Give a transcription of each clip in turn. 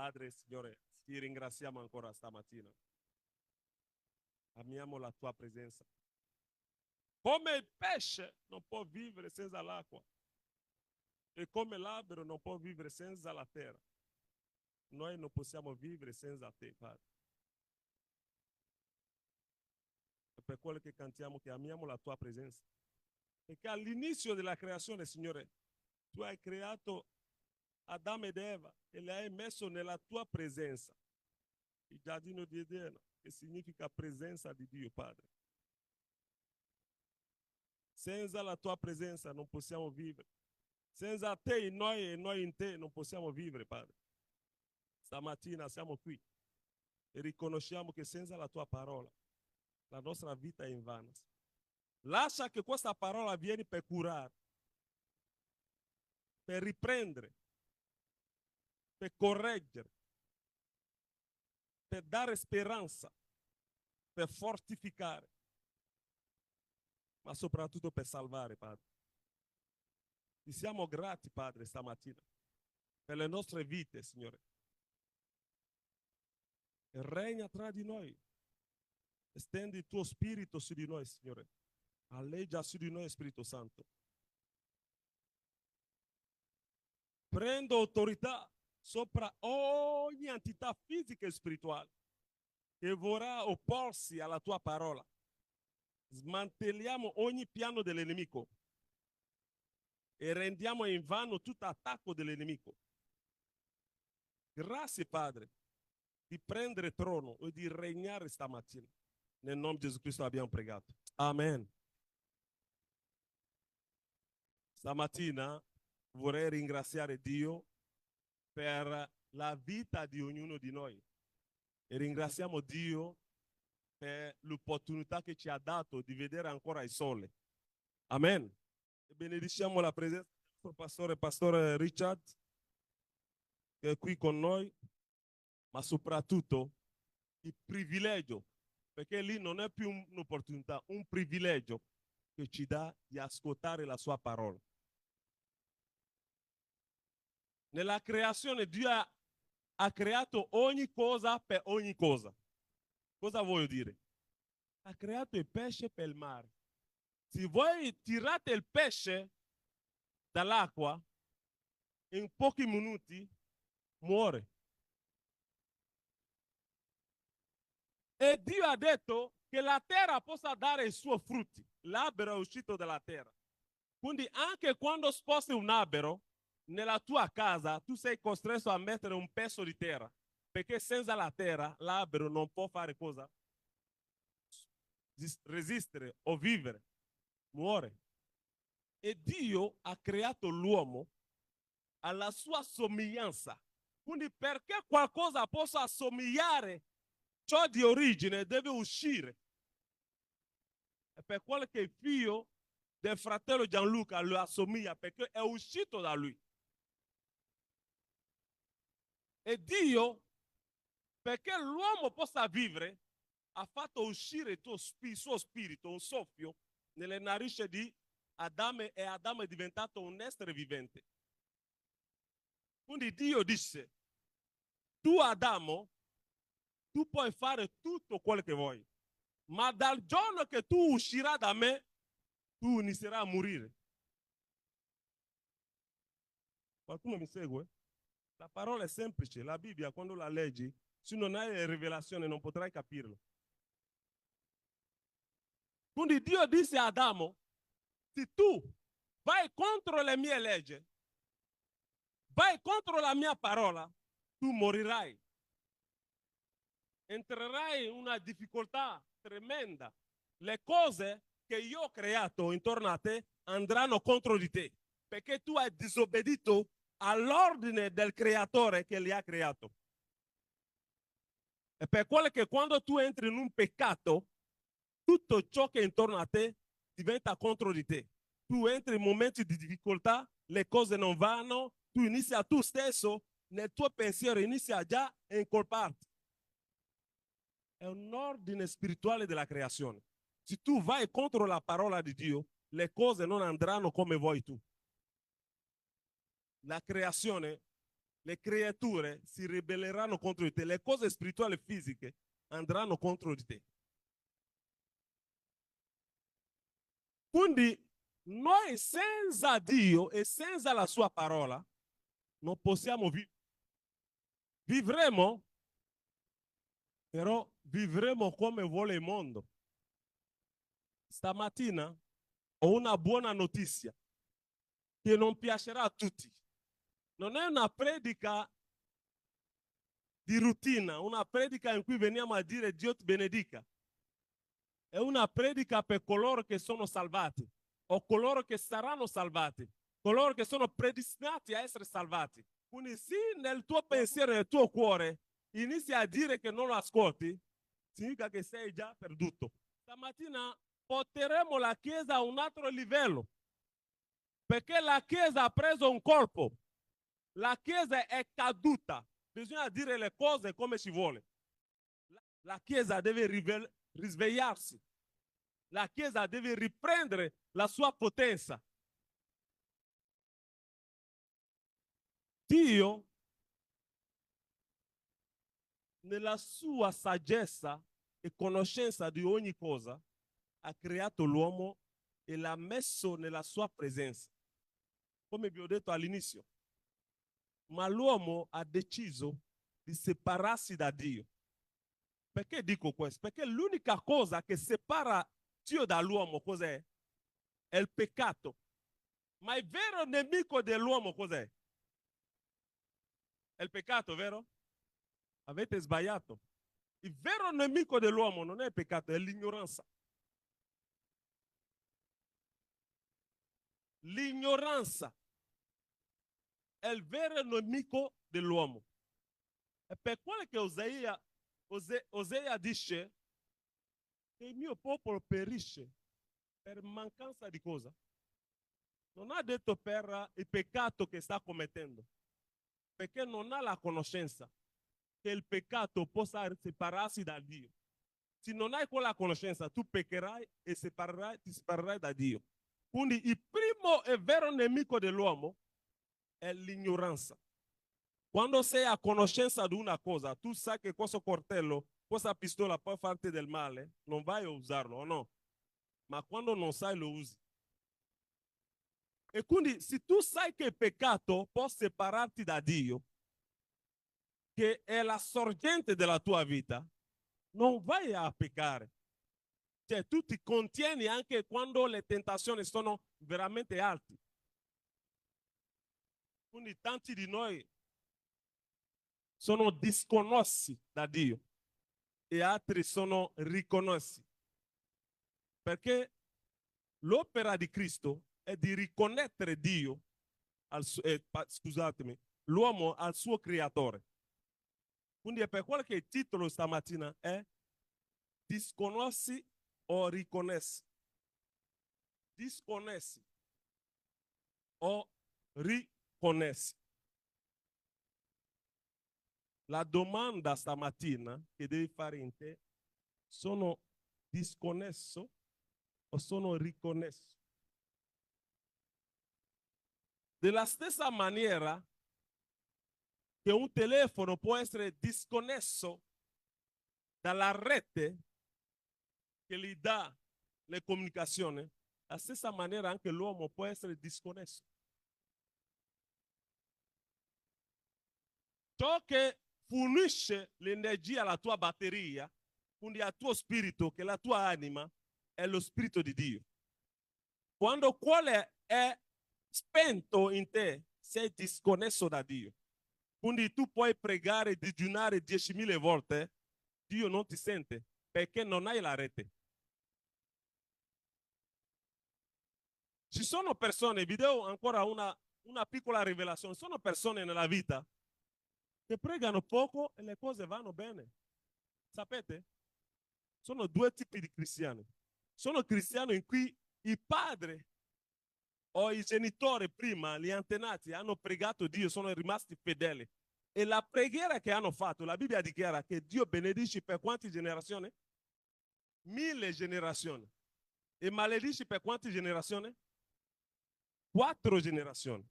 Padre, Signore, ti ringraziamo ancora stamattina. Amiamo la tua presenza. Come il pesce non può vivere senza l'acqua e come l'albero non può vivere senza la terra, noi non possiamo vivere senza te, Padre. È per quello che cantiamo che amiamo la tua presenza. Perché all'inizio della creazione, Signore, tu hai creato Adamo ed Eva e li hai messo nella tua presenza. Il giardino di Edeno, che significa presenza di Dio, Padre. Senza la tua presenza non possiamo vivere. Senza te in noi e noi in te non possiamo vivere, Padre. Stamattina siamo qui e riconosciamo che senza la tua parola la nostra vita è invana. Lascia che questa parola vieni per curare, per riprendere, per correggere, per dare speranza, per fortificare, ma soprattutto per salvare, Padre. Ti siamo grati, Padre, stamattina, per le nostre vite, Signore. E regna tra di noi. Estendi il tuo spirito su di noi, Signore. Alleggia su di noi, Spirito Santo. Prendo autorità sopra ogni entità fisica e spirituale che vorrà opporsi alla tua parola. Smantelliamo ogni piano dell'nemico e rendiamo in vano tutto attacco dell'nemico. Grazie, Padre, di prendere trono e di regnare stamattina. Nel nome di Gesù Cristo abbiamo pregato. Amen. Stamattina vorrei ringraziare Dio per la vita di ognuno di noi e ringraziamo Dio per l'opportunità che ci ha dato di vedere ancora il sole. Amen. E benediciamo la presenza del nostro pastore Richard, che è qui con noi, ma soprattutto il privilegio, perché lì non è più un'opportunità, un privilegio che ci dà di ascoltare la sua parola. Nella creazione Dio ha creato ogni cosa per ogni cosa. Cosa voglio dire? Ha creato il pesce per il mare. Se voi tirate il pesce dall'acqua, in pochi minuti muore. E Dio ha detto che la terra possa dare i suoi frutti. L'albero è uscito dalla terra. Quindi anche quando sposti un albero nella tua casa, tu sei costretto a mettere un pezzo di terra, perché senza la terra l'albero non può fare cosa? Resistere o vivere, muore. E Dio ha creato l'uomo alla sua somiglianza. Quindi perché qualcosa possa assomigliare ciò di origine deve uscire. È per quello che il figlio del fratello Gianluca lo assomiglia, perché è uscito da lui. E Dio, perché l'uomo possa vivere, ha fatto uscire il suo spirito, un soffio, nelle narici di Adamo, e Adamo è diventato un essere vivente. Quindi Dio disse: tu Adamo, tu puoi fare tutto quello che vuoi, ma dal giorno che tu uscirai da me, tu inizierai a morire. Qualcuno mi segue? La parola è semplice, la Bibbia quando la leggi, se non hai rivelazione non potrai capirlo. Quindi Dio disse a Adamo: se tu vai contro le mie leggi, vai contro la mia parola, tu morirai. Entrerai in una difficoltà tremenda. Le cose che io ho creato intorno a te andranno contro di te, perché tu hai disobbedito all'ordine del creatore che li ha creato. E per quello che quando tu entri in un peccato, tutto ciò che è intorno a te diventa contro di te. Tu entri in momenti di difficoltà, le cose non vanno, tu inizi a tu stesso, nel tuo pensiero, inizi a già incolparti. È un ordine spirituale della creazione. Se tu vai contro la parola di Dio, le cose non andranno come vuoi tu. La creazione, le creature si ribelleranno contro di te, le cose spirituali e fisiche andranno contro di te. Quindi noi senza Dio e senza la sua parola non possiamo vivere. Vivremo, però vivremo come vuole il mondo. Stamattina ho una buona notizia che non piacerà a tutti. Non è una predica di routine, una predica in cui veniamo a dire Dio ti benedica. È una predica per coloro che sono salvati o coloro che saranno salvati, coloro che sono predestinati a essere salvati. Quindi se nel tuo pensiero, nel tuo cuore, inizi a dire che non lo ascolti, significa che sei già perduto. Stamattina porteremo la Chiesa a un altro livello, perché la Chiesa ha preso un colpo. La Chiesa è caduta. Bisogna dire le cose come si vuole. La Chiesa deve risvegliarsi. La Chiesa deve riprendere la sua potenza. Dio, nella sua saggezza e conoscenza di ogni cosa, ha creato l'uomo e l'ha messo nella sua presenza. Come vi ho detto all'inizio. Ma l'uomo ha deciso di separarsi da Dio. Perché dico questo? Perché l'unica cosa che separa Dio dall'uomo cos'è? È il peccato. Ma il vero nemico dell'uomo cos'è? È il peccato, vero? Avete sbagliato. Il vero nemico dell'uomo non è il peccato, è l'ignoranza. L'ignoranza è il vero nemico dell'uomo. È per quello che Osea dice che il mio popolo perisce per mancanza di cosa? Non ha detto per il peccato che sta commettendo, perché non ha la conoscenza che il peccato possa separarsi da Dio. Se non hai quella conoscenza, tu peccherai e ti separerai da Dio. Quindi il primo e vero nemico dell'uomo è l'ignoranza. Quando sei a conoscenza di una cosa, tu sai che questo coltello, questa pistola può farti del male, non vai a usarlo, o no? Ma quando non sai lo usi. E quindi se tu sai che il peccato può separarti da Dio, che è la sorgente della tua vita, non vai a peccare. Cioè tu ti contieni anche quando le tentazioni sono veramente alte. Quindi tanti di noi sono disconosci da Dio e altri sono riconosci. Perché l'opera di Cristo è di riconnettere Dio, scusatemi, l'uomo al suo creatore. Quindi è per quello che il titolo stamattina è disconosci o riconosci. Disconosci o riconosci. La domanda stamattina che devi fare in te: sono disconnesso o sono riconnesso? Della stessa maniera che un telefono può essere disconnesso dalla rete che gli dà le comunicazioni, la stessa maniera anche l'uomo può essere disconnesso. Ciò che fornisce l'energia alla tua batteria, quindi al tuo spirito, che è la tua anima, è lo spirito di Dio. Quando quello è spento in te, sei disconnesso da Dio. Quindi tu puoi pregare, digiunare 10.000 volte, Dio non ti sente perché non hai la rete. Ci sono persone, vi do ancora una piccola rivelazione, sono persone nella vita che pregano poco e le cose vanno bene. Sapete? Sono due tipi di cristiani. Sono cristiani in cui il padre o i genitori prima, gli antenati, hanno pregato Dio, sono rimasti fedeli. E la preghiera che hanno fatto, la Bibbia dichiara che Dio benedice per quante generazioni? 1000 generazioni. E maledice per quante generazioni? 4 generazioni.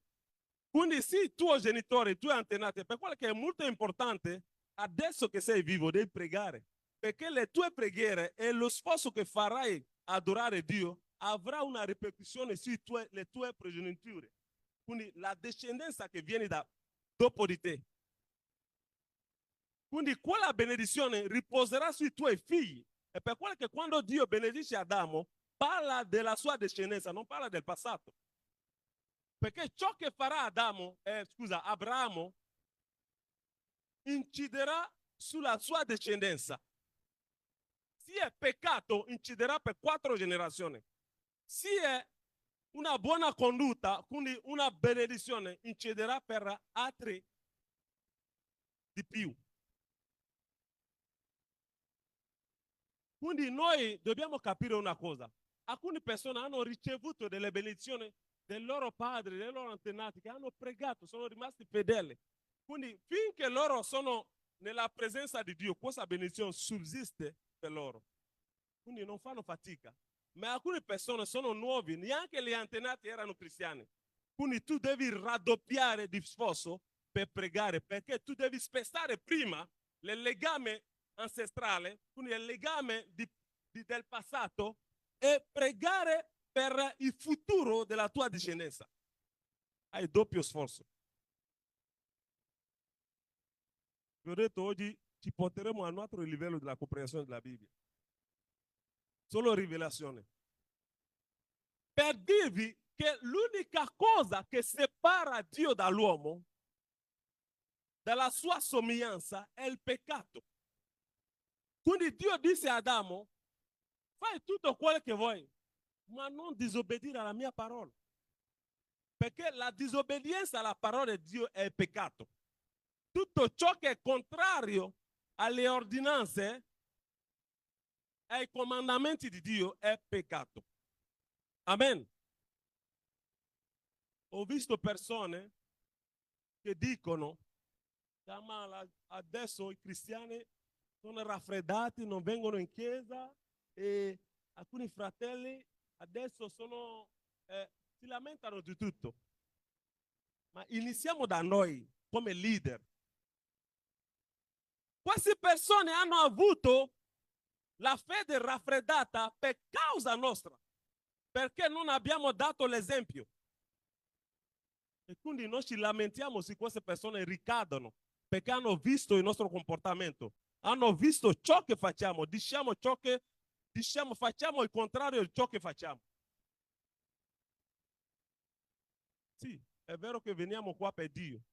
Quindi sì, i tuoi genitori, i tuoi antenati, per quello che è molto importante, adesso che sei vivo, devi pregare. Perché le tue preghiere e lo sforzo che farai a adorare Dio avrà una ripercussione sulle tue progeniture. Quindi la discendenza che viene dopo di te. Quindi quella benedizione riposerà sui tuoi figli. E per quello che quando Dio benedice Adamo, parla della sua discendenza, non parla del passato. Perché ciò che farà Abramo inciderà sulla sua discendenza. Se è peccato, inciderà per 4 generazioni. Se è una buona condotta, quindi una benedizione, inciderà per altri di più. Quindi noi dobbiamo capire una cosa. Alcune persone hanno ricevuto delle benedizioni dei loro padri, dei loro antenati, che hanno pregato, sono rimasti fedeli. Quindi finché loro sono nella presenza di Dio, questa benedizione sussiste per loro. Quindi non fanno fatica. Ma alcune persone sono nuovi, neanche gli antenati erano cristiani. Quindi tu devi raddoppiare di sforzo per pregare, perché tu devi spezzare prima il legame ancestrale, quindi il legame del passato, e pregare per il futuro della tua discendenza. Hai doppio sforzo. Vi ho detto oggi ci porteremo a un altro livello della comprensione della Bibbia. Solo rivelazione. Per dirvi che l'unica cosa che separa Dio dall'uomo, dalla sua somiglianza, è il peccato. Quindi Dio disse a Adamo, fai tutto quello che vuoi, ma non disobbedire alla mia parola. Perché la disobbedienza alla parola di Dio è il peccato. Tutto ciò che è contrario alle ordinanze e ai comandamenti di Dio è peccato. Amen. Ho visto persone che dicono, ma adesso i cristiani sono raffreddati, non vengono in chiesa e alcuni fratelli adesso si lamentano di tutto. Ma iniziamo da noi come leader. Queste persone hanno avuto la fede raffreddata per causa nostra, perché non abbiamo dato l'esempio. E quindi noi ci lamentiamo se queste persone ricadono, perché hanno visto il nostro comportamento, hanno visto ciò che facciamo, diciamo facciamo il contrario di ciò che facciamo. Sì, è vero che veniamo qua per Dio,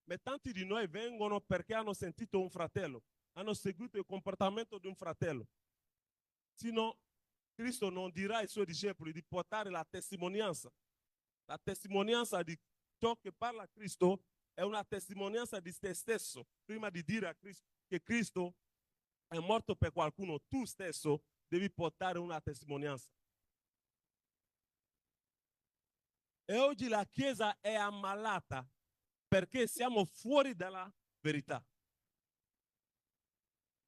ma tanti di noi vengono perché hanno sentito un fratello, hanno seguito il comportamento di un fratello. Sino Cristo non dirà ai suoi discepoli di portare la testimonianza. La testimonianza di ciò che parla Cristo è una testimonianza di te stesso. Prima di dire a Cristo che Cristo è morto per qualcuno, tu stesso devi portare una testimonianza. E oggi la Chiesa è ammalata perché siamo fuori dalla verità.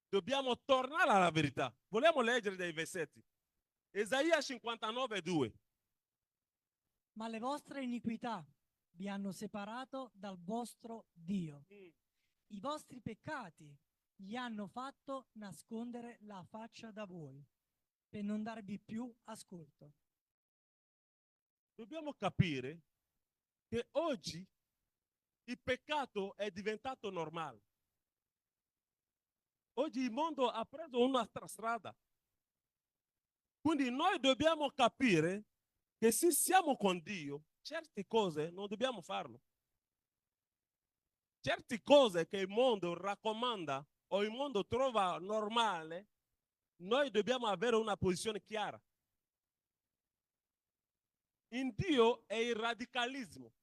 Dobbiamo tornare alla verità. Vogliamo leggere dei versetti. Esaia 59:2. Ma le vostre iniquità vi hanno separato dal vostro Dio. I vostri peccati gli hanno fatto nascondere la faccia da voi, per non darvi più ascolto. Dobbiamo capire che oggi il peccato è diventato normale. Oggi il mondo ha preso un'altra strada. Quindi noi dobbiamo capire che se siamo con Dio, certe cose non dobbiamo farlo. Certe cose che il mondo raccomanda o il mondo trova normale, noi dobbiamo avere una posizione chiara. In Dio è il radicalismo,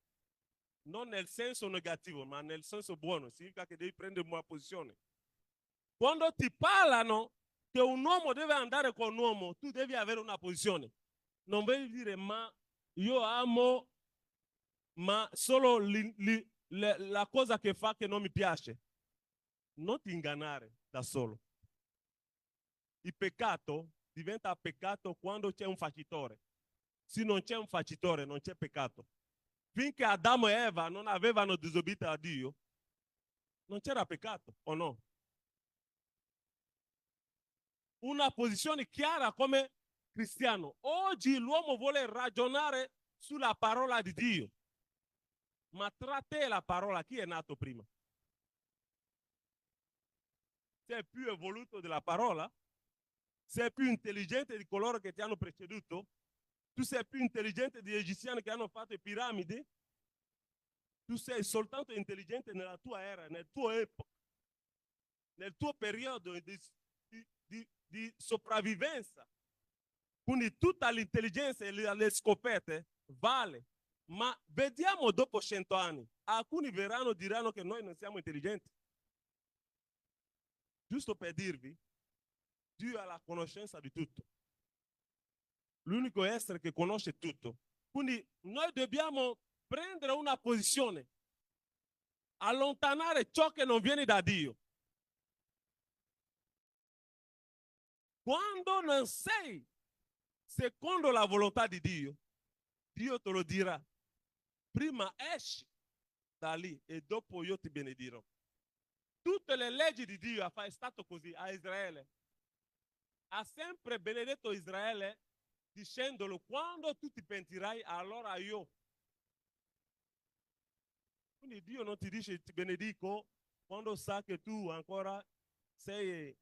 non nel senso negativo, ma nel senso buono, significa che devi prendere una posizione. Quando ti parlano che un uomo deve andare con un uomo, tu devi avere una posizione. Non devi dire, ma io amo, ma solo la cosa che fa che non mi piace. Non ti ingannare da solo. Il peccato diventa peccato quando c'è un facitore. Se non c'è un facitore, non c'è peccato. finché Adamo e Eva non avevano disobbedito a Dio, non c'era peccato, o no? Una posizione chiara come cristiano. Oggi l'uomo vuole ragionare sulla parola di Dio. Ma tra te e la parola, chi è nato prima? Sei più evoluto della parola? Sei più intelligente di coloro che ti hanno preceduto? Tu sei più intelligente degli egiziani che hanno fatto le piramidi? Tu sei soltanto intelligente nella tua era, nel tuo epoca, nel tuo periodo di sopravvivenza. Quindi tutta l'intelligenza e le scoperte vale. Ma vediamo dopo 100 anni. Alcuni verranno e diranno che noi non siamo intelligenti. Giusto per dirvi, Dio ha la conoscenza di tutto. L'unico essere che conosce tutto. Quindi noi dobbiamo prendere una posizione, allontanare ciò che non viene da Dio. Quando non sei secondo la volontà di Dio, Dio te lo dirà. Prima esci da lì e dopo io ti benedirò. Tutte le leggi di Dio è stato così a Israele. Ha sempre benedetto Israele dicendolo: quando tu ti pentirai, allora io. Quindi Dio non ti dice ti benedico quando sa che tu ancora sei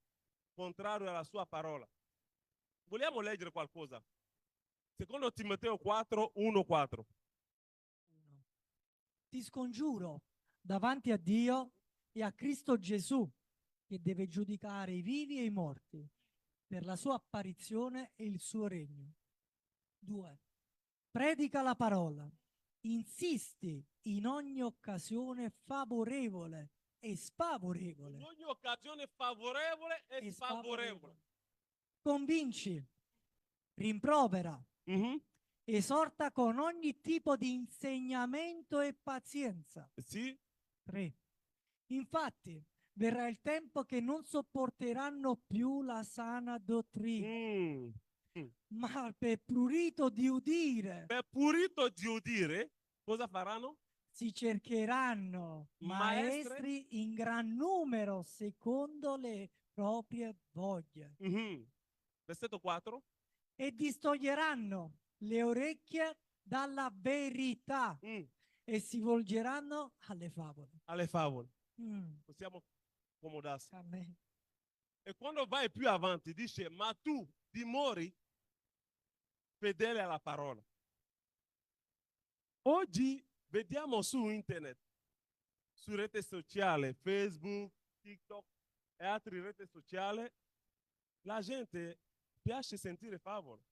contrario alla sua parola. Vogliamo leggere qualcosa? Secondo Timoteo 4, 1, 4. Ti scongiuro davanti a Dio e a Cristo Gesù, che deve giudicare i vivi e i morti per la sua apparizione e il suo regno. 2. Predica la parola, insisti in ogni occasione favorevole e sfavorevole. In ogni occasione favorevole e sfavorevole. Convinci, rimprovera, esorta con ogni tipo di insegnamento e pazienza. Sì. 3. Infatti, verrà il tempo che non sopporteranno più la sana dottrina, ma per prurito di udire. Per prurito di udire, cosa faranno? Si cercheranno maestri in gran numero secondo le proprie voglie. Versetto 4. E distoglieranno le orecchie dalla verità e si volgeranno alle favole. Alle favole. Possiamo accomodarsi. Amen. E quando vai più avanti dice: ma tu dimori fedele alla parola. Oggi vediamo su internet, su rete sociale, Facebook, TikTok e altre reti sociali, la gente piace sentire favole.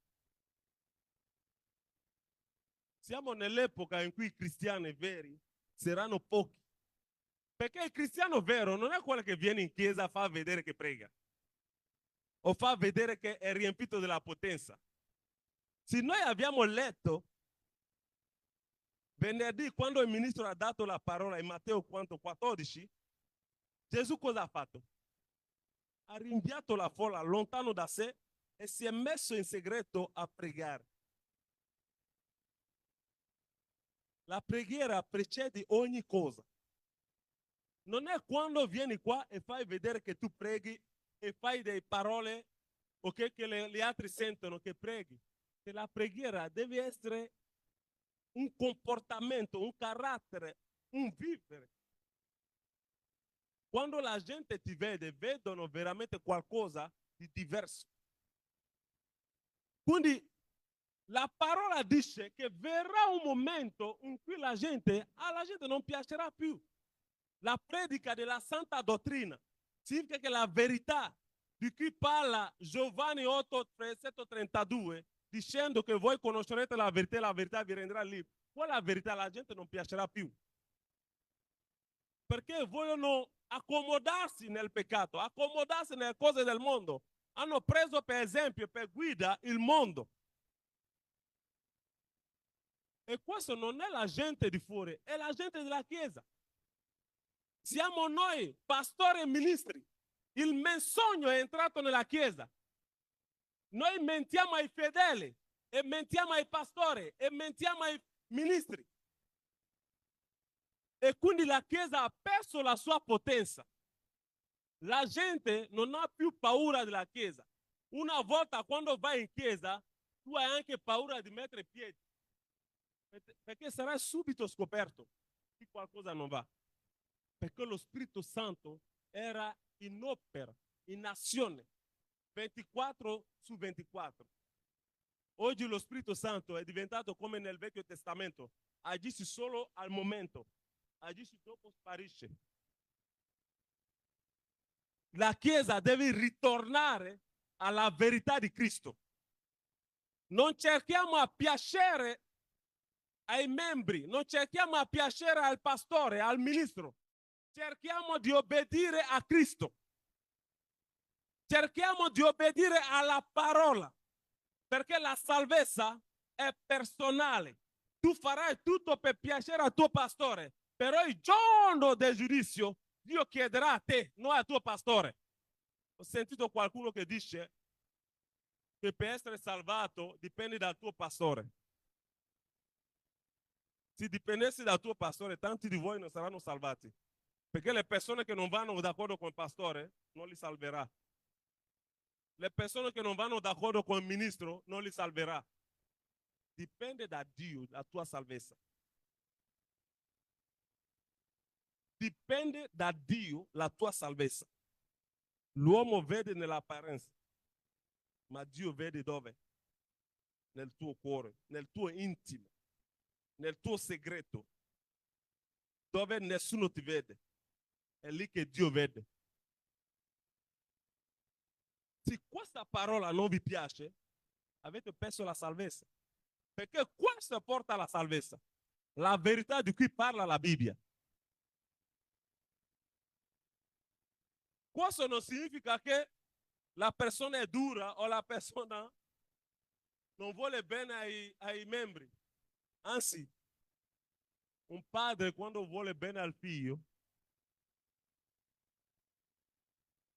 Siamo nell'epoca in cui i cristiani veri saranno pochi. Perché il cristiano vero non è quello che viene in chiesa a far vedere che prega o fa vedere che è riempito della potenza. Se noi abbiamo letto venerdì, quando il ministro ha dato la parola in Matteo 14, Gesù cosa ha fatto? Ha rinviato la folla lontano da sé e si è messo in segreto a pregare. La preghiera precede ogni cosa. Non è quando vieni qua e fai vedere che tu preghi e fai delle parole, okay, che gli altri sentono che preghi. Che la preghiera deve essere un comportamento, un carattere, un vivere. Quando la gente ti vede, vedono veramente qualcosa di diverso. Quindi la parola dice che verrà un momento in cui alla gente non piacerà più la predica della santa dottrina. Significa che la verità di cui parla Giovanni 8, versetto 32, dicendo che voi conoscerete la verità vi renderà liberi. Quella verità la gente non piacerà più. Perché vogliono accomodarsi nel peccato, accomodarsi nelle cose del mondo. Hanno preso per esempio, per guida, il mondo. E questo non è la gente di fuori, è la gente della Chiesa. Siamo noi, pastori e ministri. Il menzogno è entrato nella Chiesa. Noi mentiamo ai fedeli, e mentiamo ai pastori, e mentiamo ai ministri. E quindi la Chiesa ha perso la sua potenza. La gente non ha più paura della Chiesa. Una volta quando vai in Chiesa, tu hai anche paura di mettere piedi, perché sarai subito scoperto che qualcosa non va. Perché lo Spirito Santo era in opera, in azione, 24 su 24. Oggi lo Spirito Santo è diventato come nel Vecchio Testamento, agisce solo al momento, agisce dopo sparisce. La Chiesa deve ritornare alla verità di Cristo. Non cerchiamo a piacere ai membri, non cerchiamo a piacere al pastore, al ministro. Cerchiamo di obbedire a Cristo. Cerchiamo di obbedire alla parola, perché la salvezza è personale. Tu farai tutto per piacere al tuo pastore, però il giorno del giudizio Dio chiederà a te, non al tuo pastore. Ho sentito qualcuno che dice che per essere salvato dipende dal tuo pastore. Se dipendesse dal tuo pastore, tanti di voi non saranno salvati, perché le persone che non vanno d'accordo con il pastore non li salverà. Le persone che non vanno d'accordo con il ministro non li salverà. Dipende da Dio la tua salvezza. Dipende da Dio la tua salvezza. L'uomo vede nell'apparenza, ma Dio vede dove? Nel tuo cuore, nel tuo intimo, nel tuo segreto, dove nessuno ti vede. È lì che Dio vede. Se questa parola non vi piace, avete perso la salvezza. Perché questo porta alla salvezza. La verità di cui parla la Bibbia. Questo non significa che la persona è dura o la persona non vuole bene ai membri. Anzi, un padre quando vuole bene al figlio,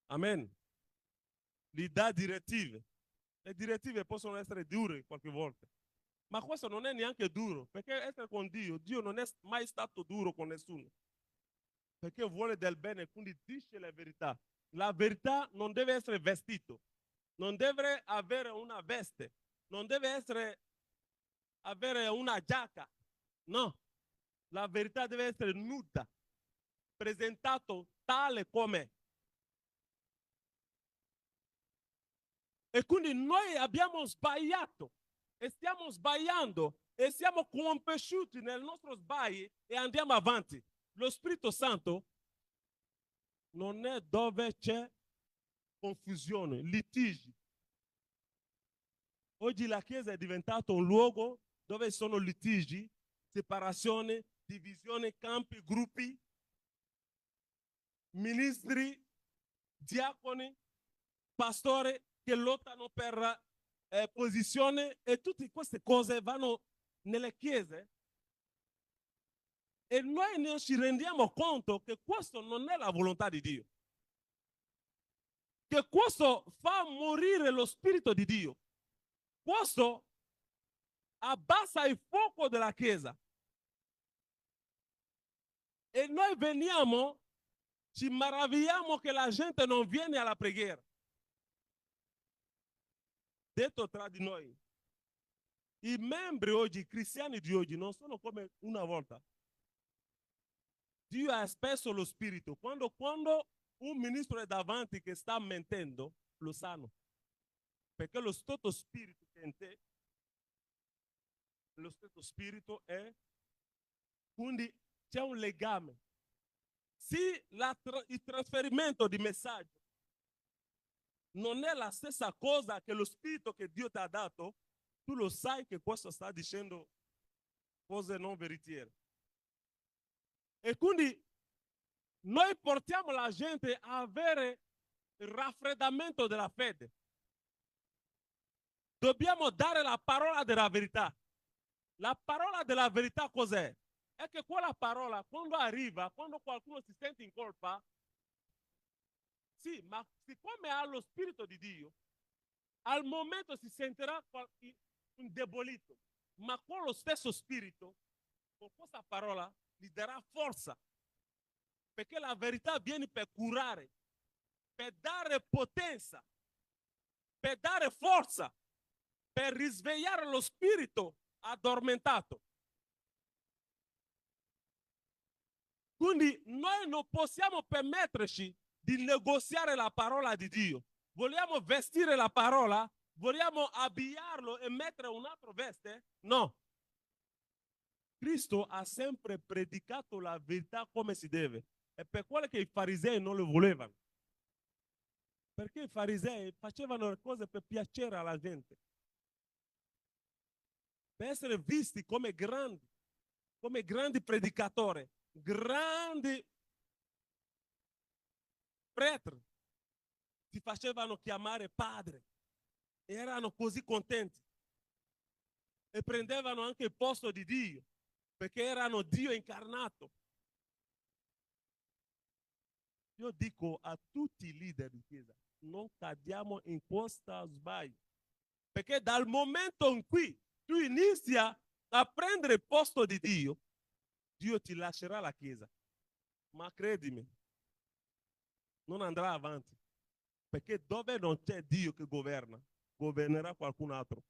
amen, gli dà direttive. Le direttive possono essere dure qualche volta, ma questo non è neanche duro, perché essere con Dio, Dio non è mai stato duro con nessuno, perché vuole del bene, quindi dice la verità. La verità non deve essere vestito, non deve avere una veste, non deve avere una giacca, no. La verità deve essere nuda, presentato tale com'è. E quindi noi abbiamo sbagliato e stiamo sbagliando e siamo compiaciuti nel nostro sbaglio e andiamo avanti. Lo Spirito Santo non è dove c'è confusione, litigi. Oggi la Chiesa è diventata un luogo dove sono litigi, separazione, divisione, campi, gruppi, ministri, diaconi, pastori che lottano per posizione, e tutte queste cose vanno nelle chiese e noi non ci rendiamo conto che questo non è la volontà di Dio, che questo fa morire lo Spirito di Dio, questo abbassa il fuoco della Chiesa e noi veniamo, ci meravigliamo che la gente non viene alla preghiera. Detto tra di noi, i membri oggi, i cristiani di oggi, non sono come una volta. Dio ha espresso lo spirito. Quando un ministro è davanti che sta mentendo, lo sanno. Perché lo stesso spirito che è in te, lo stesso spirito è, quindi c'è un legame. Se il trasferimento di messaggio non è la stessa cosa che lo spirito che Dio ti ha dato, tu lo sai che questo sta dicendo cose non veritiere. E quindi noi portiamo la gente a avere il raffreddamento della fede. Dobbiamo dare la parola della verità. La parola della verità cos'è? È che quella parola, quando arriva, quando qualcuno si sente in colpa, sì, ma siccome ha lo Spirito di Dio, al momento si sentirà indebolito, ma con lo stesso Spirito con questa parola gli darà forza, perché la verità viene per curare, per dare potenza, per dare forza, per risvegliare lo spirito addormentato. Quindi noi non possiamo permetterci di negoziare la parola di Dio. Vogliamo vestire la parola? Vogliamo abbiarlo e mettere un altro veste? No. Cristo ha sempre predicato la verità come si deve. È per quello che i farisei non lo volevano. Perché i farisei facevano le cose per piacere alla gente, per essere visti come grandi predicatori, grandi pretri. Si facevano chiamare padre, erano così contenti e prendevano anche il posto di Dio, perché erano Dio incarnato. Io dico a tutti i leader di chiesa, non cadiamo in questo sbaglio, perché dal momento in cui tu inizi a prendere il posto di Dio, Dio ti lascerà la chiesa, ma credimi, non andrà avanti, perché dove non c'è Dio che governa, governerà qualcun altro.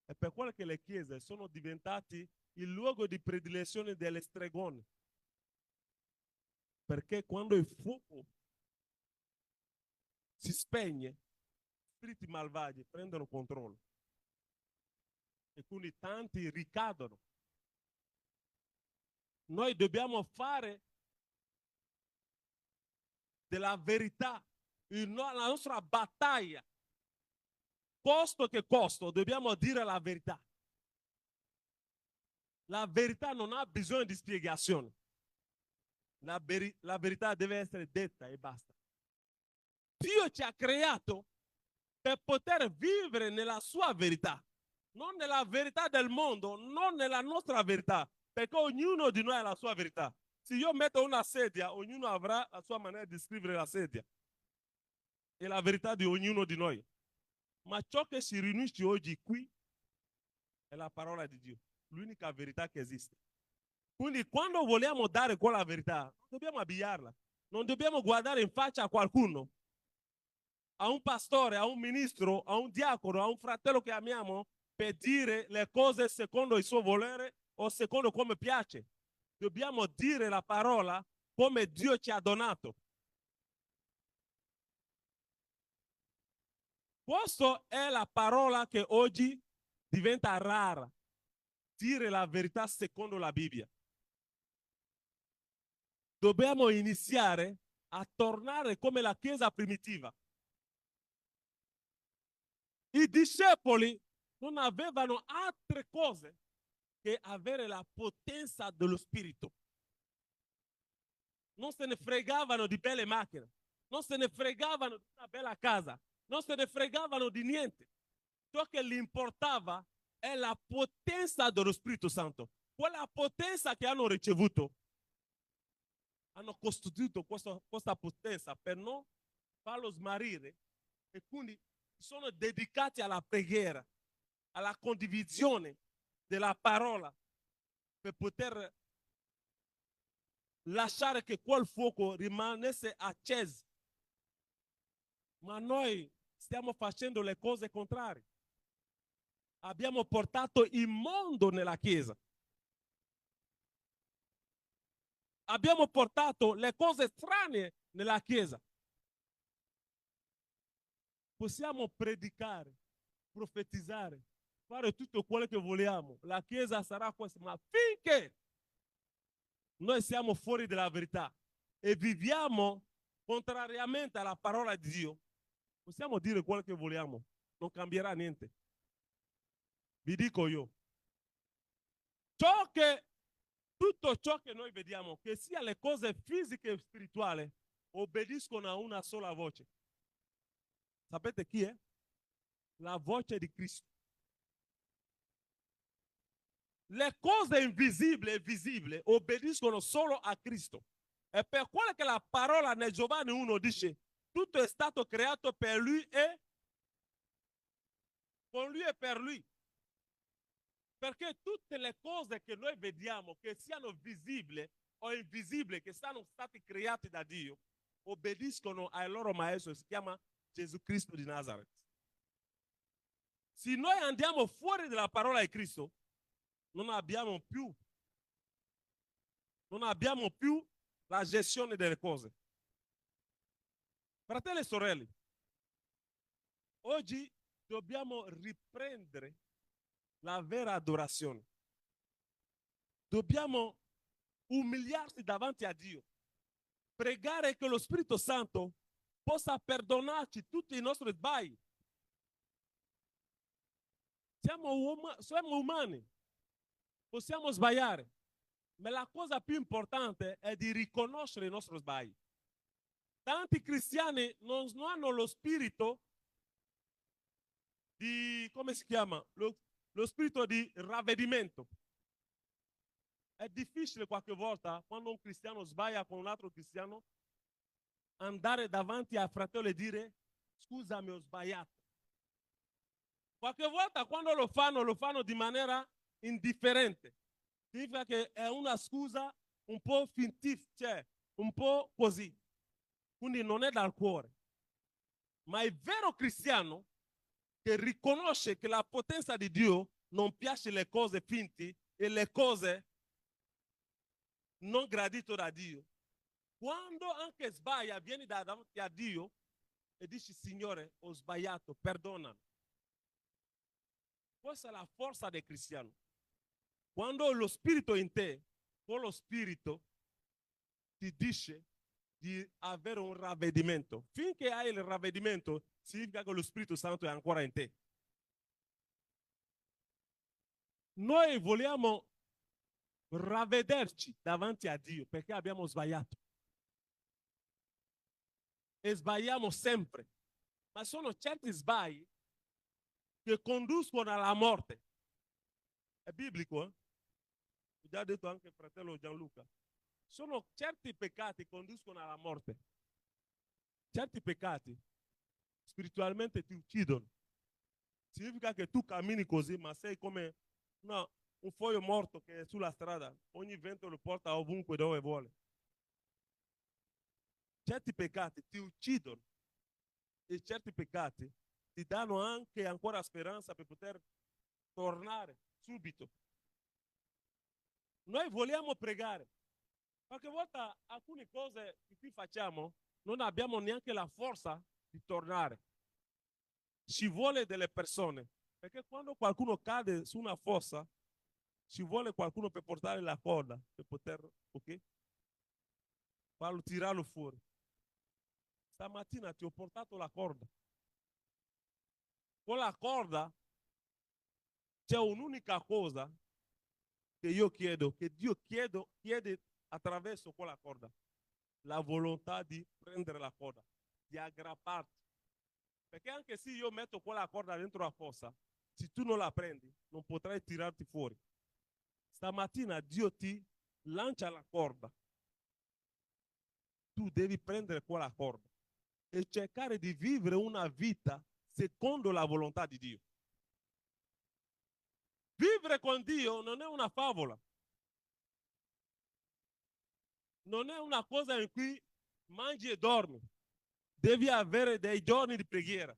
È per quello che le chiese sono diventate il luogo di predilezione delle stregone, perché quando il fuoco si spegne, spiriti malvagi prendono controllo e quindi tanti ricadono. Noi dobbiamo fare della verità la nostra battaglia, costo che costo, dobbiamo dire la verità. La verità non ha bisogno di spiegazione. La verità deve essere detta e basta. Dio ci ha creato per poter vivere nella sua verità, non nella verità del mondo, non nella nostra verità, perché ognuno di noi ha la sua verità. Se io metto una sedia, ognuno avrà la sua maniera di scrivere la sedia. È la verità di ognuno di noi. Ma ciò che si riunisce oggi qui è la parola di Dio, l'unica verità che esiste. Quindi quando vogliamo dare quella verità, non dobbiamo abbiarla, non dobbiamo guardare in faccia a qualcuno, a un pastore, a un ministro, a un diacono, a un fratello che amiamo, per dire le cose secondo il suo volere o secondo come piace. Dobbiamo dire la parola come Dio ci ha donato. Questa è la parola che oggi diventa rara. Dire la verità secondo la Bibbia. Dobbiamo iniziare a tornare come la Chiesa primitiva. I discepoli non avevano altre cose che avere la potenza dello Spirito. Non se ne fregavano di belle macchine, non se ne fregavano di una bella casa, non se ne fregavano di niente. Ciò che gli importava è la potenza dello Spirito Santo. Quella potenza che hanno ricevuto, hanno costituito questa potenza per non farlo smarrire e quindi sono dedicati alla preghiera, alla condivisione della parola per poter lasciare che quel fuoco rimanesse acceso. Ma noi stiamo facendo le cose contrarie. Abbiamo portato il mondo nella Chiesa. Abbiamo portato le cose strane nella Chiesa. Possiamo predicare, profetizzare, fare tutto quello che vogliamo. La Chiesa sarà questa, ma finché noi siamo fuori dalla verità e viviamo contrariamente alla parola di Dio, possiamo dire quello che vogliamo, non cambierà niente. Vi dico io, tutto ciò che noi vediamo, che sia le cose fisiche e spirituali, obbediscono a una sola voce. Sapete chi è? La voce di Cristo. Le cose invisibili e visibili obbediscono solo a Cristo. È per quello che la parola nel Giovanni 1 dice: tutto è stato creato per lui e con lui e per lui. Perché tutte le cose che noi vediamo, che siano visibili o invisibili, che sono stati creati da Dio, obbediscono al loro maestro, si chiama Gesù Cristo di Nazareth. Se noi andiamo fuori dalla parola di Cristo, non abbiamo più la gestione delle cose. Fratelli e sorelle, oggi dobbiamo riprendere la vera adorazione. Dobbiamo umiliarsi davanti a Dio, pregare che lo Spirito Santo possa perdonarci tutti i nostri sbagli. Siamo umani, possiamo sbagliare, ma la cosa più importante è di riconoscere i nostri sbagli. Tanti cristiani non hanno lo spirito di, come si chiama? Lo spirito di ravvedimento. È difficile qualche volta, quando un cristiano sbaglia con un altro cristiano, andare davanti al fratello e dire: scusami, ho sbagliato. Qualche volta quando lo fanno di maniera indifferente. Significa che è una scusa un po' fintiva, cioè un po' così. Quindi non è dal cuore. Ma il vero cristiano che riconosce che la potenza di Dio non piace le cose finte e le cose non gradite da Dio. Quando anche sbaglia, vieni davanti a Dio e dici: Signore, ho sbagliato, perdonami. Questa è la forza del cristiano. Quando lo spirito è in te, con lo spirito ti dice di avere un ravvedimento. Finché hai il ravvedimento, significa che lo Spirito Santo è ancora in te. Noi vogliamo ravvederci davanti a Dio perché abbiamo sbagliato. E sbagliamo sempre. Ma sono certi sbagli che conducono alla morte. È biblico, eh? Ho già detto anche il fratello Gianluca. Sono certi peccati che conducono alla morte. Certi peccati spiritualmente ti uccidono. Significa che tu cammini così, ma sei come un foglio morto che è sulla strada. Ogni vento lo porta ovunque dove vuole. Certi peccati ti uccidono e certi peccati ti danno anche ancora speranza per poter tornare subito. Noi vogliamo pregare. Qualche volta alcune cose che qui facciamo non abbiamo neanche la forza di tornare. Ci vuole delle persone, perché quando qualcuno cade su una fossa, ci vuole qualcuno per portare la corda, per poter, ok? Farlo, tirarlo fuori. Stamattina ti ho portato la corda. Con la corda c'è un'unica cosa che io chiedo, che Dio chiede attraverso quella corda. La volontà di prendere la corda, di aggrapparti. Perché anche se io metto quella corda dentro la fossa, se tu non la prendi, non potrai tirarti fuori. Stamattina Dio ti lancia la corda. Tu devi prendere quella corda e cercare di vivere una vita secondo la volontà di Dio. Vivere con Dio non è una favola. Non è una cosa in cui mangi e dormi. Devi avere dei giorni di preghiera.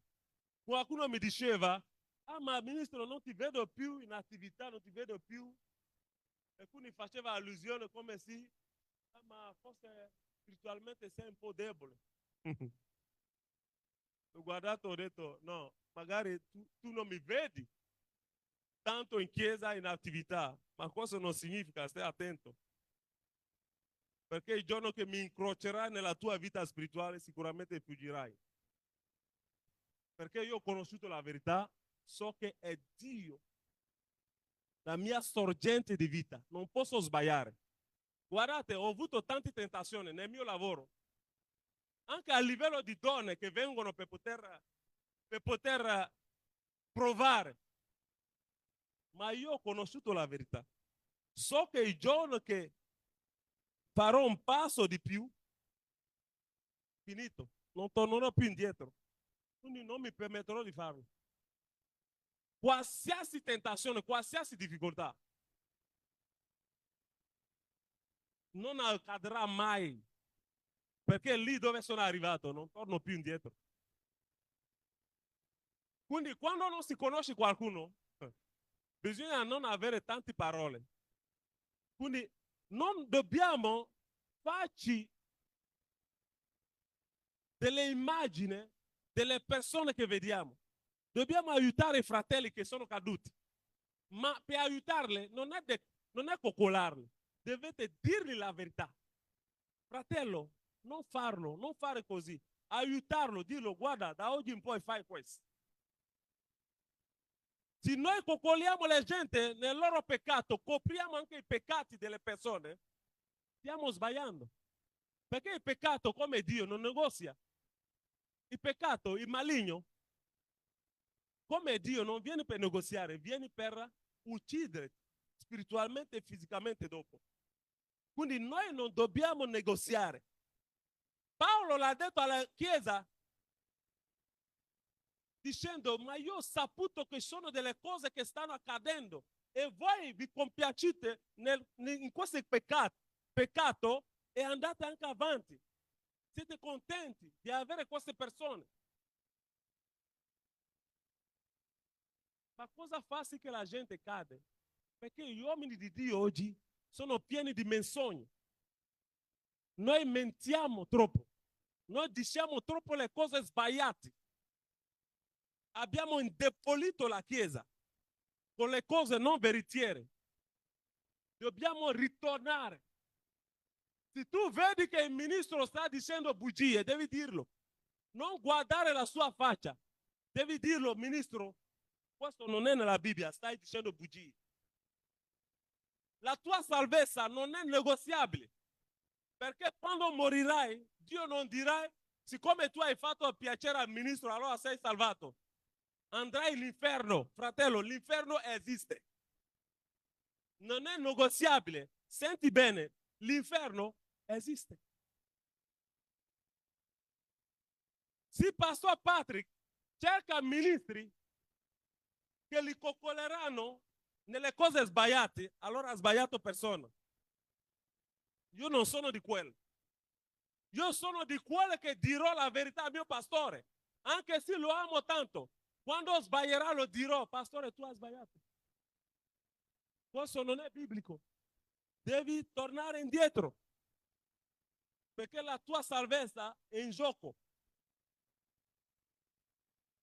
Qualcuno mi diceva: ah, ma ministro, non ti vedo più in attività, non ti vedo più. E quindi faceva allusione come se, ah, ma forse spiritualmente sei un po' debole. Ho guardato e ho detto: no, magari tu non mi vedi tanto in chiesa, in attività, ma questo non significa, stai attento. Perché il giorno che mi incrocerai nella tua vita spirituale sicuramente fuggirai. Perché io ho conosciuto la verità, so che è Dio la mia sorgente di vita, non posso sbagliare. Guardate, ho avuto tante tentazioni nel mio lavoro, anche a livello di donne che vengono per poter provare. Ma io ho conosciuto la verità. So che il giorno che farò un passo di più, finito, non tornerò più indietro. Quindi non mi permetterò di farlo. qualsiasi tentazione, qualsiasi difficoltà, non accadrà mai, perché lì dove sono arrivato non torno più indietro. Quindi quando non si conosce qualcuno, bisogna non avere tante parole. Quindi non dobbiamo farci delle immagini delle persone che vediamo. Dobbiamo aiutare i fratelli che sono caduti, ma per aiutarli non è coccolarli, dovete dirgli la verità. Fratello, non farlo, non fare così, aiutarlo, dirlo, guarda, da oggi in poi fai questo. Se noi coccoliamo la gente nel loro peccato, copriamo anche i peccati delle persone, stiamo sbagliando. Perché il peccato, come Dio, non negozia. Il peccato, il maligno, come Dio, non viene per negoziare, viene per uccidere spiritualmente e fisicamente dopo. Quindi noi non dobbiamo negoziare. Paolo l'ha detto alla Chiesa dicendo, ma io ho saputo che sono delle cose che stanno accadendo e voi vi compiacete in questo peccato e andate anche avanti. Siete contenti di avere queste persone. Ma cosa fa sì che la gente cade? Perché gli uomini di Dio oggi sono pieni di menzogne. Noi mentiamo troppo. Noi diciamo troppo le cose sbagliate. Abbiamo indebolito la Chiesa con le cose non veritiere. Dobbiamo ritornare. Se tu vedi che il ministro sta dicendo bugie, devi dirlo. Non guardare la sua faccia. Devi dirlo, ministro, questo non è nella Bibbia, stai dicendo bugie. La tua salvezza non è negoziabile. Perché quando morirai, Dio non dirà, siccome tu hai fatto piacere al ministro, allora sei salvato. Andrai all'inferno. Fratello, l'inferno esiste. Non è negoziabile. Senti bene, l'inferno esiste. Se Pastor Patrick cerca ministri che li coccoleranno nelle cose sbagliate, allora ha sbagliato persona. Io non sono di quello. Io sono di quello che dirò la verità al mio pastore, anche se lo amo tanto. Quando sbaglierà lo dirò, pastore, tu hai sbagliato. Questo non è biblico. Devi tornare indietro, perché la tua salvezza è in gioco.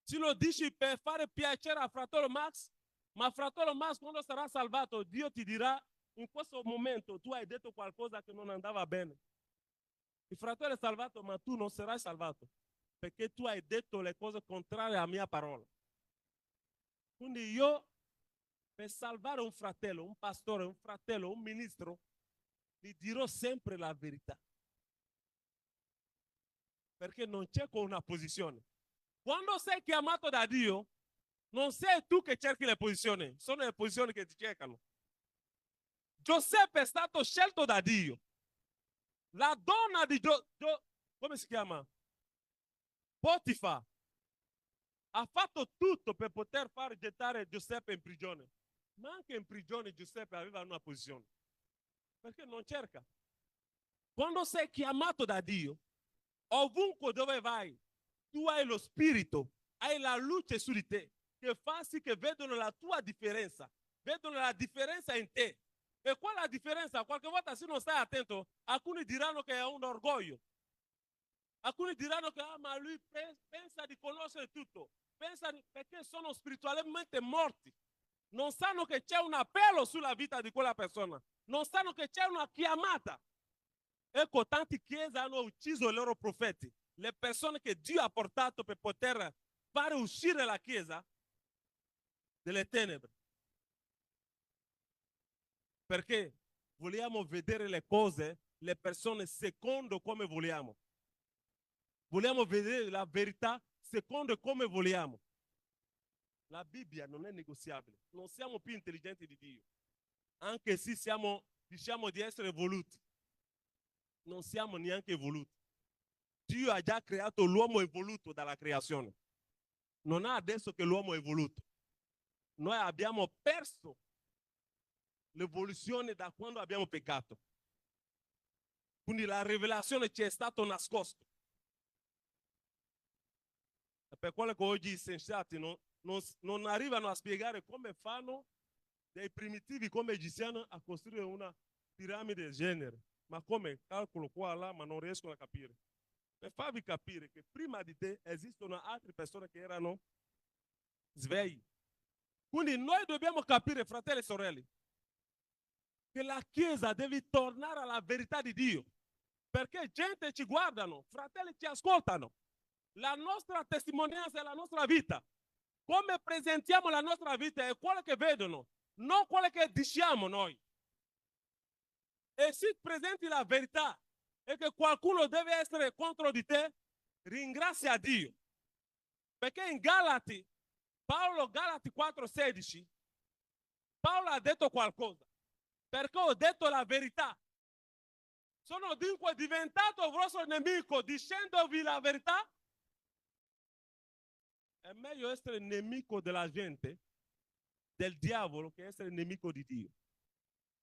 Se lo dici per fare piacere a fratello Max, ma fratello Max quando sarà salvato, Dio ti dirà, in questo momento tu hai detto qualcosa che non andava bene. Il fratello è salvato, ma tu non sarai salvato, perché tu hai detto le cose contrarie alla mia parola. Quindi io, per salvare un fratello, un pastore, un fratello, un ministro, gli dirò sempre la verità. Perché non c'è con una posizione. Quando sei chiamato da Dio, non sei tu che cerchi le posizioni, sono le posizioni che ti cercano. Giuseppe è stato scelto da Dio. La donna di come si chiama? Potifa ha fatto tutto per poter far gettare Giuseppe in prigione. Ma anche in prigione Giuseppe aveva una posizione. Perché non cerca. Quando sei chiamato da Dio, ovunque dove vai, tu hai lo spirito, hai la luce su di te, che fa sì che vedono la tua differenza, vedono la differenza in te. E qual è la differenza? Qualche volta se non stai attento, alcuni diranno che è un orgoglio. Alcuni diranno che ma lui pensa di conoscere tutto, perché sono spiritualmente morti. Non sanno che c'è un appello sulla vita di quella persona, non sanno che c'è una chiamata. Ecco, tante chiese hanno ucciso i loro profeti, le persone che Dio ha portato per poter fare uscire la chiesa delle tenebre. Perché vogliamo vedere le cose, le persone secondo come vogliamo. Vogliamo vedere la verità secondo come vogliamo. La Bibbia non è negoziabile. Non siamo più intelligenti di Dio. Anche se diciamo di essere evoluti. Non siamo neanche evoluti. Dio ha già creato l'uomo evoluto dalla creazione. Non è adesso che l'uomo è evoluto. noi abbiamo perso l'evoluzione da quando abbiamo peccato. Quindi la rivelazione ci è stata nascosta. È per quello che oggi gli scienziati non arrivano a spiegare come fanno dei primitivi come egiziani a costruire una piramide del genere. Ma come? Calcolo qua là, ma non riescono a capire. Per farvi capire che prima di te esistono altre persone che erano svegli. Quindi noi dobbiamo capire, fratelli e sorelle, che la Chiesa deve tornare alla verità di Dio. Perché gente ci guardano, fratelli ci ascoltano. La nostra testimonianza è la nostra vita. Come presentiamo la nostra vita è quello che vedono, non quello che diciamo noi. E se presenti la verità e che qualcuno deve essere contro di te, ringrazia Dio. Perché in Galati 4,16, Paolo ha detto qualcosa. Perché ho detto la verità. Sono dunque diventato vostro nemico dicendovi la verità. È meglio essere nemico della gente, del diavolo, che essere nemico di Dio.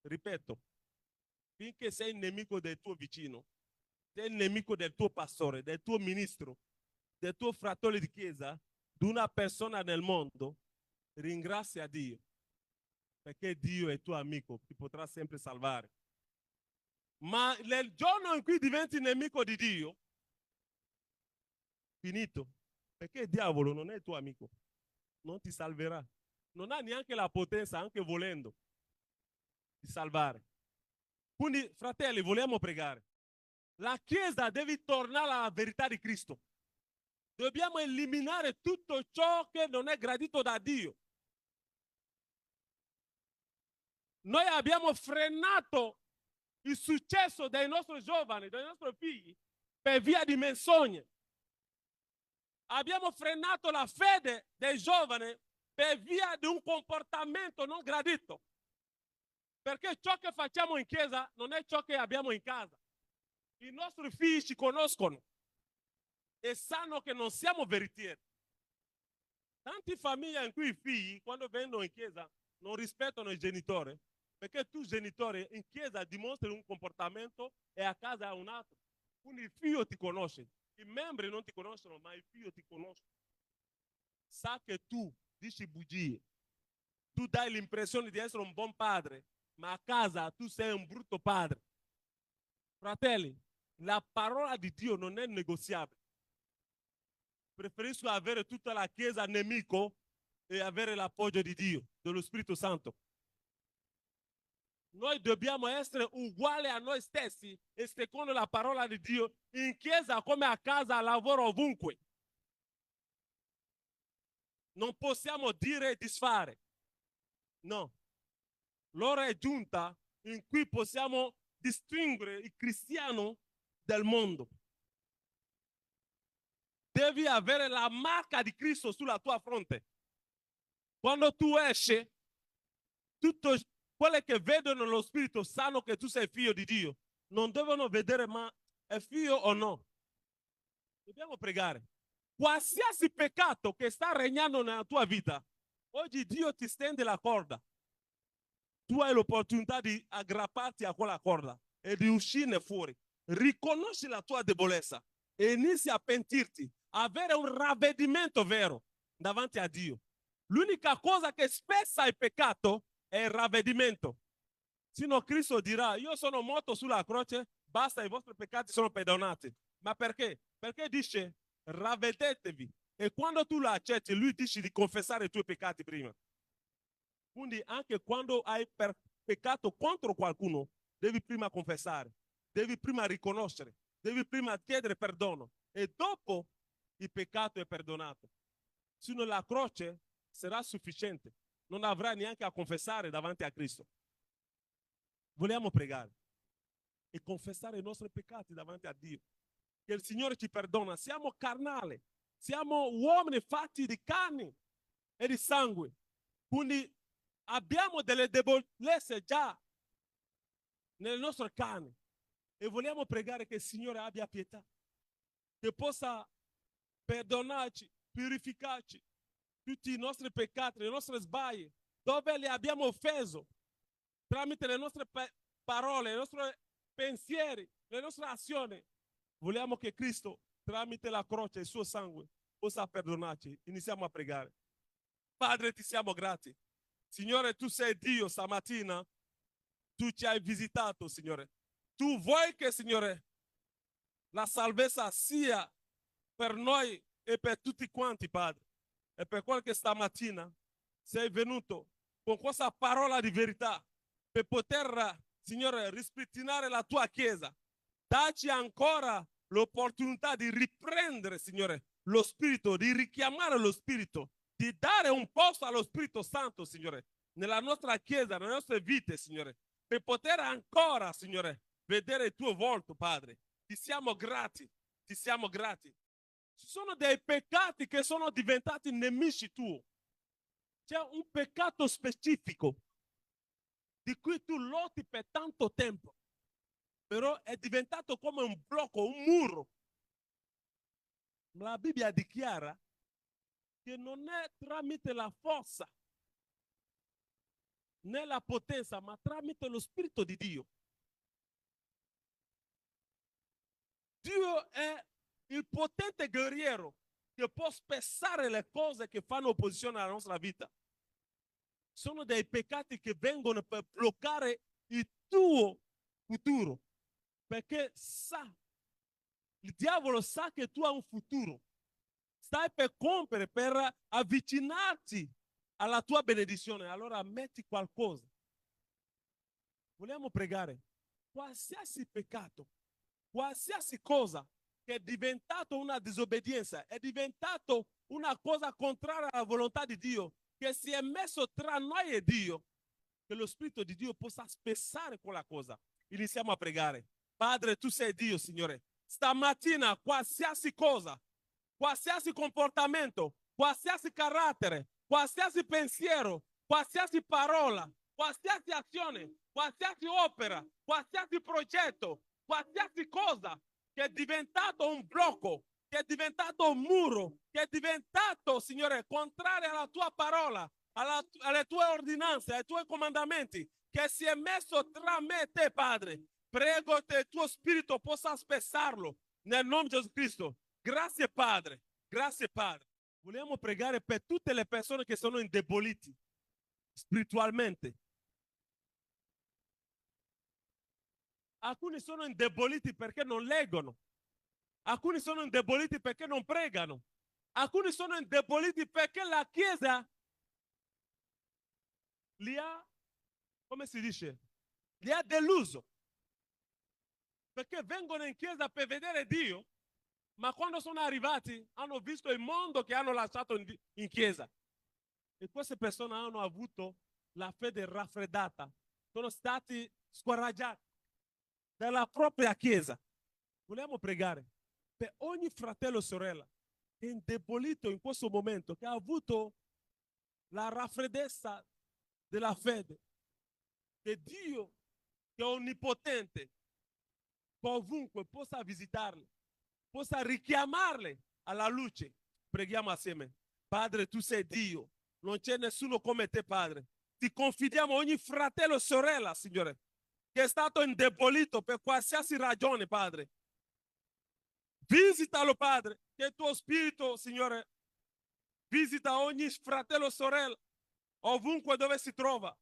Ripeto, finché sei nemico del tuo vicino, sei nemico del tuo pastore, del tuo ministro, del tuo fratello di chiesa, di una persona nel mondo, ringrazia Dio, perché Dio è tuo amico, ti potrà sempre salvare. Ma nel giorno in cui diventi nemico di Dio, finito, perché il diavolo non è il tuo amico, non ti salverà, non ha neanche la potenza, anche volendo, di salvare. Quindi, fratelli, vogliamo pregare. La Chiesa deve tornare alla verità di Cristo. Dobbiamo eliminare tutto ciò che non è gradito da Dio. Noi abbiamo frenato il successo dei nostri giovani, dei nostri figli, per via di menzogne. Abbiamo frenato la fede dei giovani per via di un comportamento non gradito. Perché ciò che facciamo in chiesa non è ciò che abbiamo in casa. I nostri figli ci conoscono e sanno che non siamo veritieri. Tante famiglie in cui i figli, quando vengono in chiesa, non rispettano i genitori, perché tu genitore in chiesa dimostri un comportamento e a casa un altro. Quindi il figlio ti conosce, i membri non ti conoscono, ma il figlio ti conosce. Sa che tu dici bugie, tu dai l'impressione di essere un buon padre, ma a casa tu sei un brutto padre. Fratelli, la parola di Dio non è negoziabile. Preferisco avere tutta la chiesa nemico e avere l'appoggio di Dio, dello Spirito Santo. Noi dobbiamo essere uguali a noi stessi e secondo la parola di Dio, in chiesa come a casa, a lavoro, ovunque. Non possiamo dire e disfare. No. L'ora è giunta in cui possiamo distinguere il cristiano dal mondo. Devi avere la marca di Cristo sulla tua fronte. Quando tu esci, tutto quello che vedono lo Spirito sanno che tu sei figlio di Dio. Non devono vedere ma è figlio o no. Dobbiamo pregare. Qualsiasi peccato che sta regnando nella tua vita, oggi Dio ti stende la corda. Tu hai l'opportunità di aggrapparti a quella corda e di uscirne fuori. Riconosci la tua debolezza e inizi a pentirti, avere un ravvedimento vero davanti a Dio. L'unica cosa che spezza il peccato è il ravvedimento. Sino Cristo dirà, io sono morto sulla croce, basta, i vostri peccati sono perdonati. Ma perché? Perché dice, ravvedetevi. E quando tu lo accetti, lui dice di confessare i tuoi peccati prima. Quindi anche quando hai peccato contro qualcuno, devi prima confessare, devi prima riconoscere, devi prima chiedere perdono e dopo il peccato è perdonato. Sino la croce sarà sufficiente, non avrai neanche a confessare davanti a Cristo. Vogliamo pregare e confessare i nostri peccati davanti a Dio, che il Signore ci perdona. Siamo carnali, siamo uomini fatti di carne e di sangue, quindi abbiamo delle debolezze già nelle nostre carne e vogliamo pregare che il Signore abbia pietà, che possa perdonarci, purificarci tutti i nostri peccati, le nostre sbagli, dove li abbiamo offeso, tramite le nostre parole, i nostri pensieri, le nostre azioni. Vogliamo che Cristo, tramite la croce e il suo sangue, possa perdonarci. Iniziamo a pregare. Padre, ti siamo grati. Signore, tu sei Dio stamattina. Tu ci hai visitato, Signore. Tu vuoi che, Signore, la salvezza sia per noi e per tutti quanti, Padre. E per quello che stamattina sei venuto con questa parola di verità per poter, Signore, rispettinare la tua Chiesa. Dacci ancora l'opportunità di riprendere, Signore, lo Spirito, di richiamare lo Spirito, di dare un posto allo Spirito Santo, Signore, nella nostra Chiesa, nelle nostre vite, Signore, per poter ancora, Signore, vedere il tuo volto, Padre. Ti siamo grati, ti siamo grati. Ci sono dei peccati che sono diventati nemici tuoi. C'è un peccato specifico di cui tu lotti per tanto tempo, però è diventato come un blocco, un muro. La Bibbia dichiara che non è tramite la forza né la potenza, ma tramite lo Spirito di Dio. Dio è il potente guerriero che può spezzare le cose che fanno opposizione alla nostra vita. Sono dei peccati che vengono per bloccare il tuo futuro, perché il diavolo sa che tu hai un futuro. Stai per compiere, per avvicinarti alla tua benedizione. Allora metti qualcosa. Vogliamo pregare. Qualsiasi peccato, qualsiasi cosa che è diventato una disobbedienza, è diventato una cosa contraria alla volontà di Dio, che si è messo tra noi e Dio, che lo Spirito di Dio possa spezzare quella cosa. Iniziamo a pregare. Padre, tu sei Dio, Signore. Stamattina qualsiasi cosa, qualsiasi comportamento, qualsiasi carattere, qualsiasi pensiero, qualsiasi parola, qualsiasi azione, qualsiasi opera, qualsiasi progetto, qualsiasi cosa che è diventato un blocco, che è diventato un muro, che è diventato, Signore, contrario alla tua parola, alle tue ordinanze, ai tuoi comandamenti, che si è messo tra me e te, Padre. Prego che il tuo spirito possa spezzarlo nel nome di Gesù Cristo. Grazie, Padre. Grazie, Padre. Vogliamo pregare per tutte le persone che sono indeboliti spiritualmente. Alcuni sono indeboliti perché non leggono. Alcuni sono indeboliti perché non pregano. Alcuni sono indeboliti perché la Chiesa li ha, come si dice, li ha deluso. Perché vengono in Chiesa per vedere Dio, ma quando sono arrivati hanno visto il mondo che hanno lasciato in Chiesa. E queste persone hanno avuto la fede raffreddata. Sono stati scoraggiati dalla propria Chiesa. Vogliamo pregare per ogni fratello o sorella che è indebolito in questo momento, che ha avuto la raffreddezza della fede, che Dio, che è onnipotente, che ovunque possa visitarli, possa richiamarli alla luce. Preghiamo assieme. Padre, tu sei Dio, non c'è nessuno come te, Padre. Ti confidiamo ogni fratello o sorella, Signore, che è stato indebolito per qualsiasi ragione, Padre. Visitalo, Padre, che il tuo spirito, Signore, visita ogni fratello o sorella, ovunque dove si trova.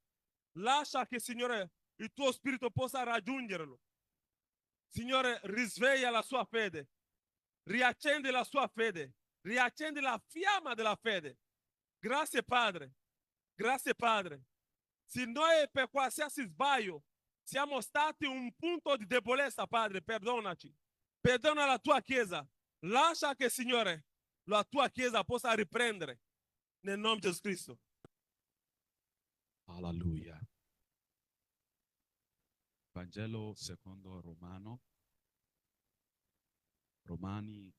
Lascia che, Signore, il tuo spirito possa raggiungerlo. Signore, risveglia la sua fede, riaccendi la sua fede, riaccendi la fiamma della fede. Grazie, Padre. Grazie, Padre. Se noi per qualsiasi sbaglio siamo stati un punto di debolezza, Padre, perdonaci. Perdona la tua Chiesa. Lascia che, Signore, la tua Chiesa possa riprendere nel nome di Gesù Cristo. Alleluia. Vangelo secondo Romani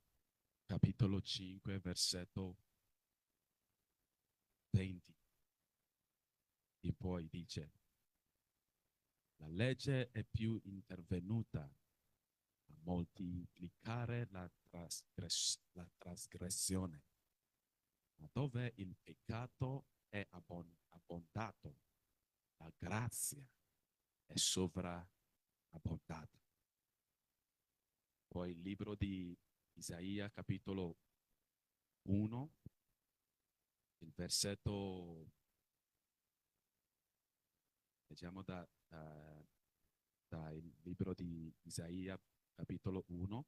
capitolo 5 versetto 20. E poi dice: la legge è più intervenuta a moltiplicare la trasgressione, Ma dove il peccato è abbondato, la grazia è sovrabbondata. Poi il libro di Isaia, capitolo 1, il versetto, leggiamo dal libro di Isaia, capitolo 1,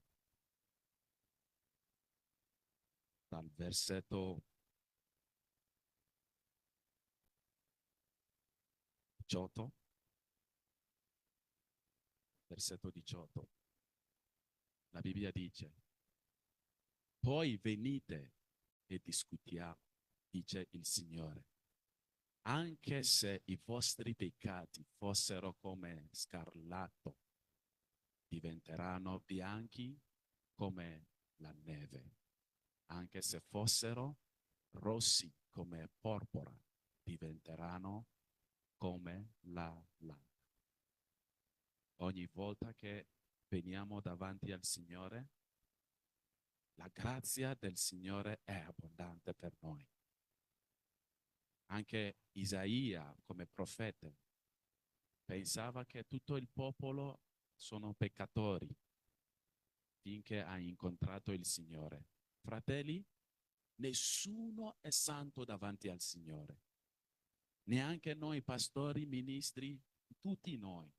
dal versetto 18, versetto 18. La Bibbia dice: poi venite e discutiamo, dice il Signore. Anche se i vostri peccati fossero come scarlatto, diventeranno bianchi come la neve. Anche se fossero rossi come porpora, diventeranno come la lana. Ogni volta che veniamo davanti al Signore, la grazia del Signore è abbondante per noi. Anche Isaia, come profeta, pensava che tutto il popolo sono peccatori finché ha incontrato il Signore. Fratelli, nessuno è santo davanti al Signore. Neanche noi pastori, ministri, tutti noi.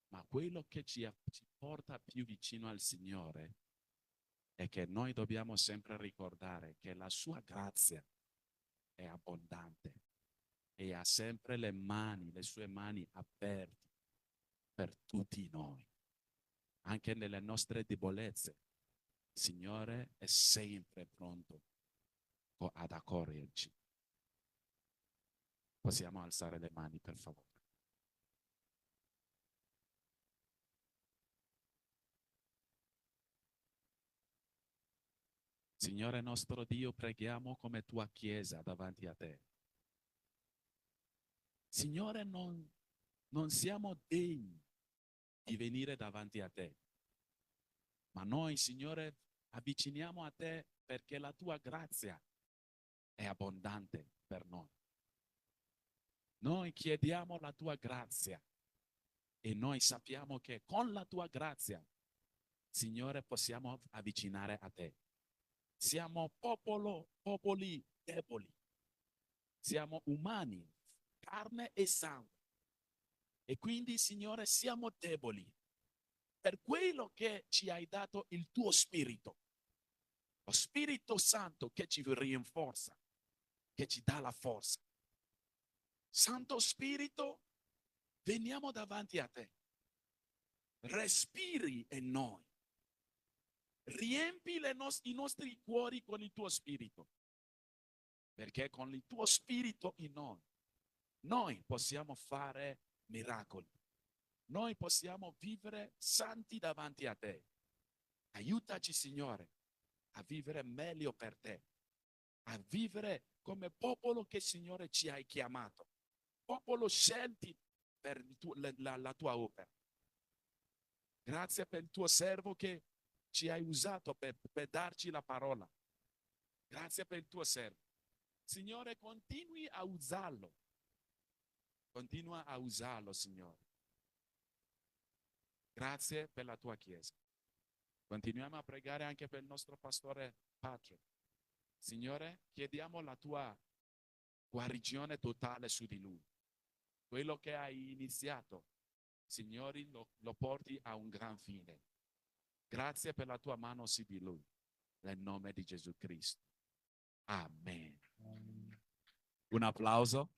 Ma quello che ci porta più vicino al Signore è che noi dobbiamo sempre ricordare che la sua grazia è abbondante e ha sempre le sue mani aperte per tutti noi. Anche nelle nostre debolezze, il Signore è sempre pronto ad accoglierci. Possiamo alzare le mani, per favore. Signore nostro Dio, preghiamo come tua Chiesa davanti a te. Signore, non siamo degni di venire davanti a te, ma noi, Signore, avviciniamo a te perché la tua grazia è abbondante per noi. Noi chiediamo la tua grazia e noi sappiamo che con la tua grazia, Signore, possiamo avvicinare a te. Siamo popoli deboli, siamo umani, carne e sangue. E quindi, Signore, siamo deboli. Per quello che ci hai dato il tuo Spirito, lo Spirito Santo che ci rinforza, che ci dà la forza. Santo Spirito, veniamo davanti a te. Respiri in noi. Riempi i nostri cuori con il tuo Spirito. Perché con il tuo Spirito in noi possiamo fare miracoli. Noi possiamo vivere santi davanti a te. Aiutaci, Signore, a vivere meglio per te, a vivere come popolo che, Signore, ci hai chiamato, popolo scelti per la tua opera. Grazie per il tuo servo che ci hai usato per darci la parola. Grazie per il tuo servo. Signore, continui a usarlo. Continua a usarlo, Signore. Grazie per la tua Chiesa. Continuiamo a pregare anche per il nostro pastore Patrick. Signore, chiediamo la tua guarigione totale su di lui. Quello che hai iniziato, Signore, lo porti a un gran fine. Grazie per la tua mano su di lui. Nel nome di Gesù Cristo. Amen. Un applauso.